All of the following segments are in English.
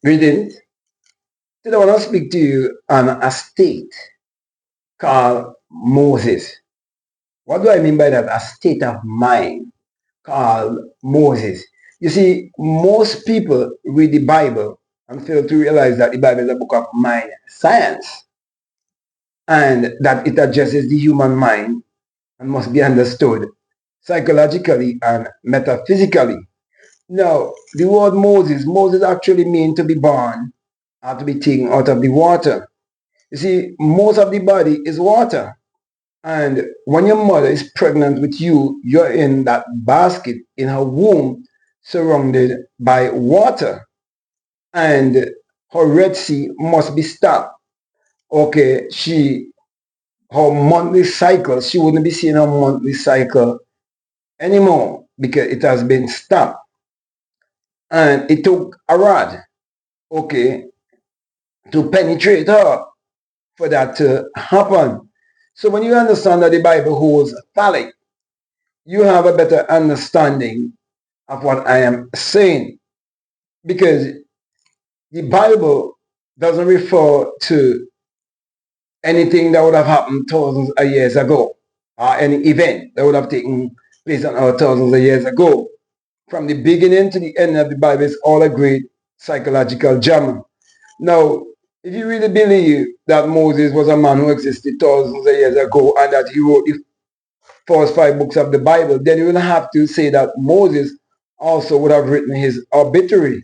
Greetings. Today I want to speak to you on a state called Moses. What do I mean by that? A state of mind called Moses. You see, most people read the Bible and fail to realize that the Bible is a book of mind science and that it addresses the human mind and must be understood psychologically and metaphysically. Now, the word Moses actually means to be born or to be taken out of the water. You see, most of the body is water. And when your mother is pregnant with you, you're in that basket in her womb, surrounded by water. And her Red Sea must be stopped. Okay, her monthly cycle, she wouldn't be seeing her monthly cycle anymore because it has been stopped. And it took a rod, okay, to penetrate her for that to happen. So when you understand that the Bible holds phallic, you have a better understanding of what I am saying. Because the Bible doesn't refer to anything that would have happened thousands of years ago, or any event that would have taken place on earth thousands of years ago. From the beginning to the end of the Bible is all a great psychological drama. Now, if you really believe that Moses was a man who existed thousands of years ago and that he wrote the first 5 books of the Bible, then you will have to say that Moses also would have written his obituary,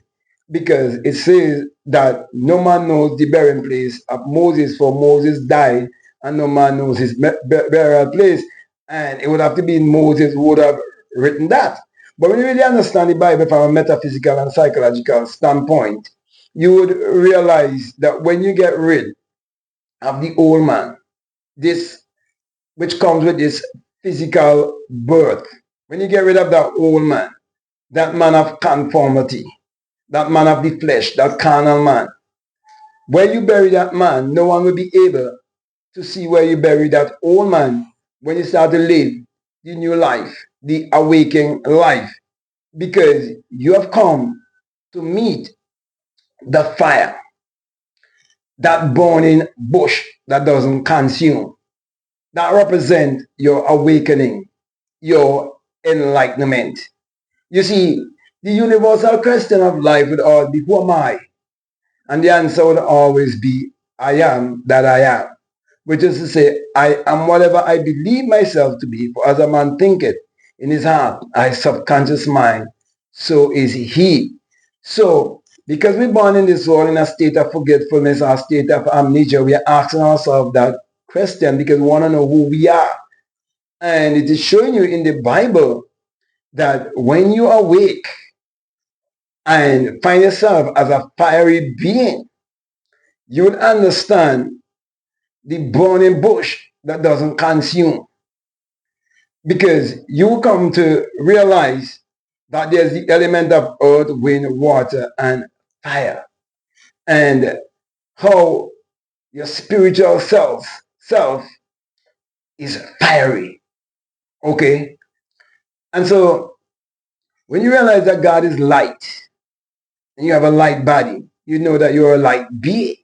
because it says that no man knows the burying place of Moses, for Moses died and no man knows his burial place. And it would have to be Moses who would have written that. But when you really understand the Bible from a metaphysical and psychological standpoint, you would realize that when you get rid of the old man, this which comes with this physical birth, when you get rid of that old man, that man of conformity, that man of the flesh, that carnal man, where you bury that man, no one will be able to see where you bury that old man when you start to live the new life, the awakening life, because you have come to meet the fire, that burning bush that doesn't consume, that represent your awakening, your enlightenment. You see, the universal question of life would always be, who am I? And the answer would always be, I am that I am. Which is to say, I am whatever I believe myself to be, for as a man thinketh in his heart, his subconscious mind, so is he. So, because we're born in this world in a state of forgetfulness, a state of amnesia, we are asking ourselves that question because we want to know who we are. And it is showing you in the Bible that when you awake and find yourself as a fiery being, you would understand the burning bush that doesn't consume. Because you come to realize that there's the element of earth, wind, water, and fire. And how your spiritual self is fiery. Okay? And so when you realize that God is light, and you have a light body, you know that you're a light being.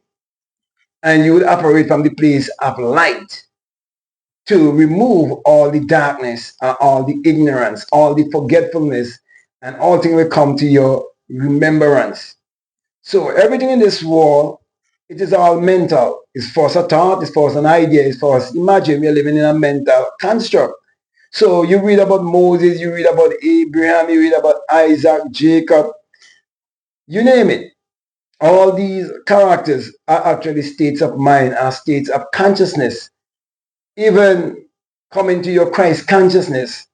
And you would operate from the place of light to remove all the darkness, all the ignorance, all the forgetfulness, and all things will come to your remembrance. So everything in this world, it is all mental. It's first a thought, it's first an idea, it's first imagine we're living in a mental construct. So you read about Moses, you read about Abraham, you read about Isaac, Jacob, you name it. All these characters are actually states of mind, are states of consciousness. Even coming to your Christ consciousness,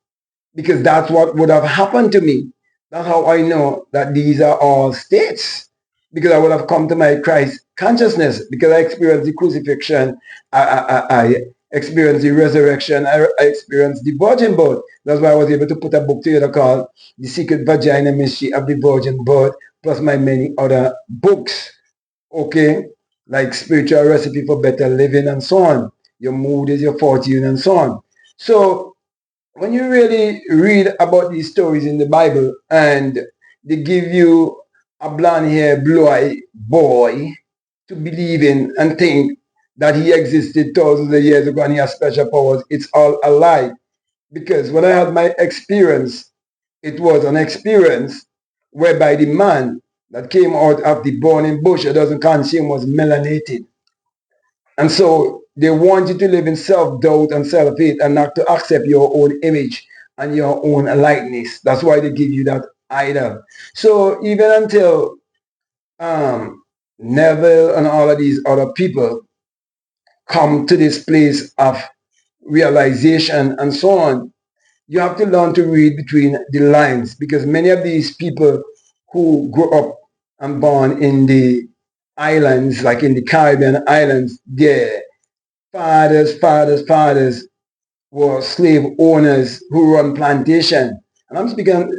because that's what would have happened to me. That's how I know that these are all states, because I would have come to my Christ consciousness, because I experienced the crucifixion, I experienced the resurrection, I experienced the virgin birth. That's why I was able to put a book together called The Secret Vagina Mystery of the Virgin Birth, plus my many other books, okay, like Spiritual Recipe for Better Living and so on. Your mood is your fortune and so on. So when you really read about these stories in the Bible and they give you a blonde-haired, blue-eyed boy to believe in and think that he existed thousands of years ago and he has special powers. It's all a lie. Because when I had my experience, it was an experience whereby the man that came out of the burning bush that doesn't consume was melanated. And so they want you to live in self-doubt and self-hate and not to accept your own image and your own likeness. That's why they give you that idol. So even until Neville and all of these other people come to this place of realization and so on, you have to learn to read between the lines, because many of these people who grew up and born in the islands, like in the Caribbean islands, their fathers were slave owners who run plantation. And I'm speaking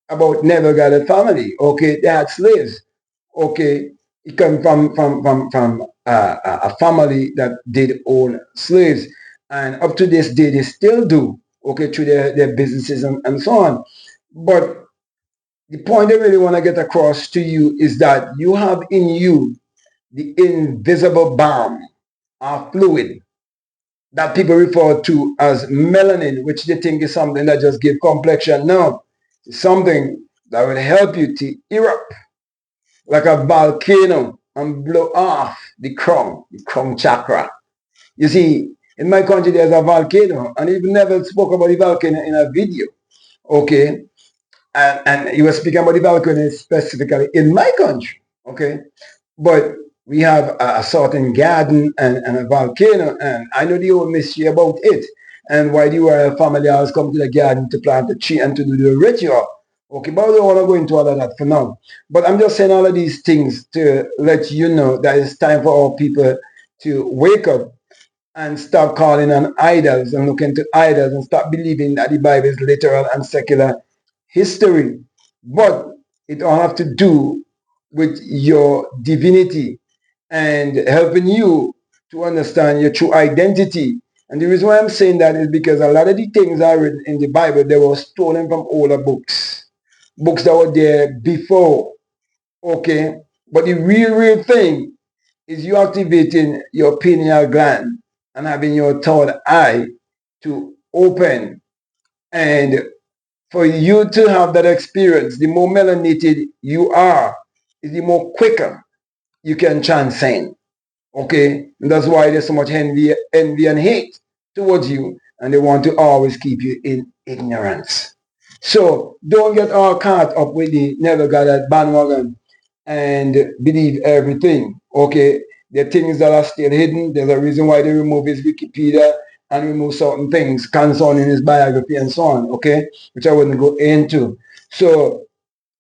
about Neville Goddard family. Okay, they had slaves. Okay, it come from a family that did own slaves, and up to this day they still do. Okay, through their businesses and so on. But the point I really want to get across to you is that you have in you the invisible balm or fluid that people refer to as melanin, which they think is something that just gives complexion. No, it's something that will help you to erupt like a volcano and blow off the crown chakra. You see, in my country there's a volcano, and he never spoke about the volcano in a video. Okay, and he was speaking about the volcano specifically in my country. Okay, but we have a certain garden and a volcano, and I know the whole mystery about it and why the royal family always come to the garden to plant a tree and to do the ritual. Okay, but I don't want to go into all of that for now. But I'm just saying all of these things to let you know that it's time for all people to wake up and stop calling on idols and look into idols and stop believing that the Bible is literal and secular history. But it all have to do with your divinity and helping you to understand your true identity. And the reason why I'm saying that is because a lot of the things are written in the Bible, they were stolen from older books, books that were there before. Okay, but the real thing is you activating your pineal gland and having your third eye to open. And for you to have that experience, the more melanated you are, is the more quicker you can transcend. Okay, and that's why there's so much envy and hate towards you, and they want to always keep you in ignorance. So don't get all caught up with the Neville Goddard bandwagon and believe everything. Okay, there are things that are still hidden. There's a reason why they remove his Wikipedia and remove certain things concerning his biography and so on. Okay, which I wouldn't go into. So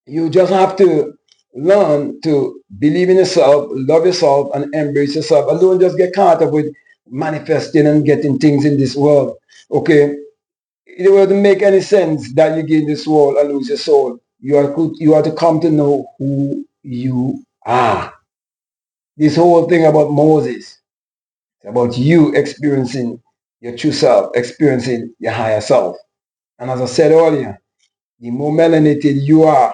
you just have to learn to believe in yourself, love yourself, and embrace yourself. And don't just get caught up with manifesting and getting things in this world. Okay, it wouldn't make any sense that you gain this world and lose your soul. You are to come to know who you are. This whole thing about Moses, it's about you experiencing your true self, experiencing your higher self. And as I said earlier, the more melanated you are,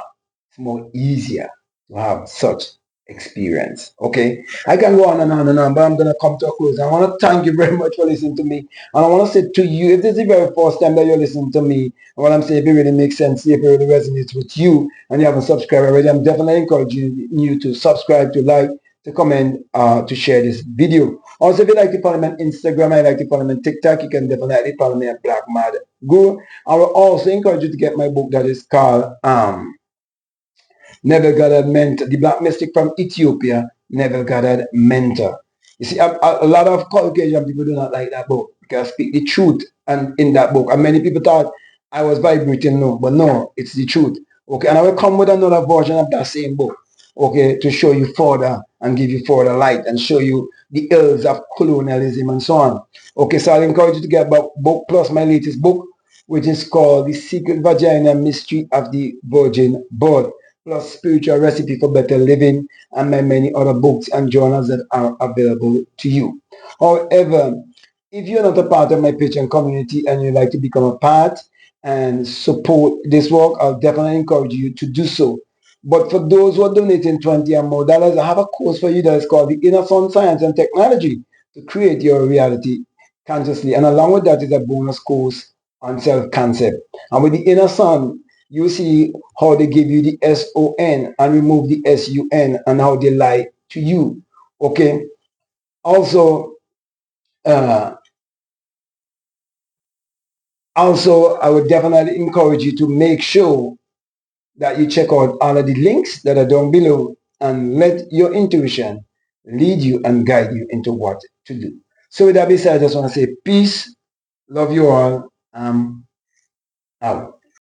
it's more easier to have such experience. Okay, I can go on and on and on, but I'm going to come to a close. I want to thank you very much for listening to me, and I want to say to you, if this is the very first time that you're listening to me, and what I'm saying, if it really makes sense, if it really resonates with you, and you haven't subscribed already, I'm definitely encouraging you to subscribe, to like, to comment, to share this video. Also, if you like to follow me on Instagram, I like to follow me on TikTok, you can definitely follow me at Black Mad Guru. I will also encourage you to get my book that is called Neville Goddard Mentor, The Black Mystic from Ethiopia, Neville Goddard Mentor. You see, a lot of Caucasian people do not like that book because I speak the truth and in that book. And many people thought I was vibrating, no, but no, it's the truth. Okay, and I will come with another version of that same book, okay, to show you further and give you further light and show you the ills of colonialism and so on. Okay, so I'll encourage you to get my book plus my latest book, which is called The Secret Vagina Mystery of the Virgin Birth, plus Spiritual Recipe for Better Living, and my many other books and journals that are available to you. However, if you're not a part of my Patreon community and you'd like to become a part and support this work, I'll definitely encourage you to do so. But for those who are donating $20 and more, I have a course for you that is called the Inner Sun Science and Technology to create your reality consciously. And along with that is a bonus course on self-concept. And with the Inner Sun, you see how they give you the SON and remove the SUN and how they lie to you. Okay. Also, I would definitely encourage you to make sure that you check out all of the links that are down below and let your intuition lead you and guide you into what to do. So with that being said, I just want to say peace, love you all, out.